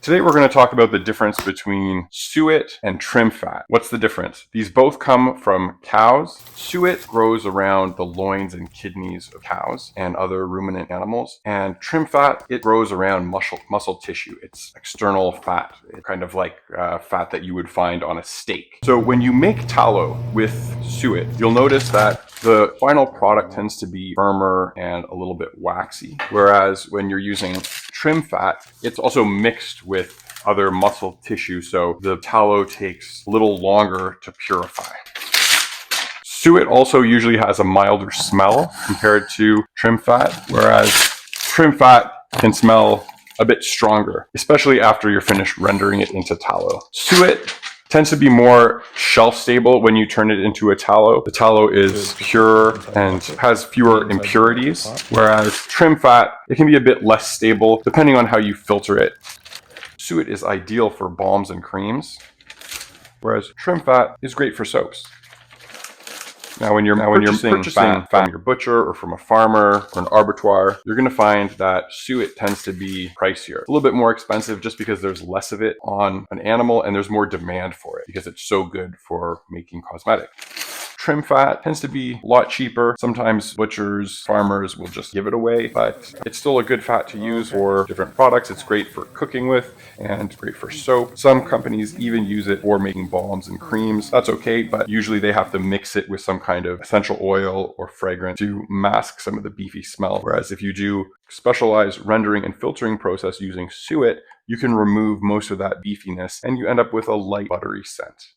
Today we're going to talk about the difference between suet and trim fat. What's the difference? These both come from cows. Suet grows around the loins and kidneys of cows and other ruminant animals. And trim fat, it grows around muscle tissue. It's external fat, kind of like fat that you would find on a steak. So when you make tallow with suet, you'll notice that the final product tends to be firmer and a little bit waxy. Whereas when you're using trim fat, it's also mixed with other muscle tissue, so the tallow takes a little longer to purify. Suet also usually has a milder smell compared to trim fat, whereas trim fat can smell a bit stronger, especially after you're finished rendering it into tallow. Suet tends to be more shelf stable when you turn it into a tallow. The tallow is pure and has fewer impurities, whereas trim fat, it can be a bit less stable depending on how you filter it. Suet is ideal for balms and creams, whereas trim fat is great for soaps. Now, when you're purchasing fat from your butcher or from a farmer or an abattoir, you're going to find that suet tends to be pricier. It's a little bit more expensive just because there's less of it on an animal and there's more demand for it because it's so good for making cosmetics. Trim fat tends to be a lot cheaper. Sometimes butchers, farmers will just give it away, but it's still a good fat to use for different products. It's great for cooking with and great for soap. Some companies even use it for making balms and creams. That's okay, but usually they have to mix it with some kind of essential oil or fragrance to mask some of the beefy smell. Whereas if you do specialized rendering and filtering process using suet, you can remove most of that beefiness and you end up with a light buttery scent.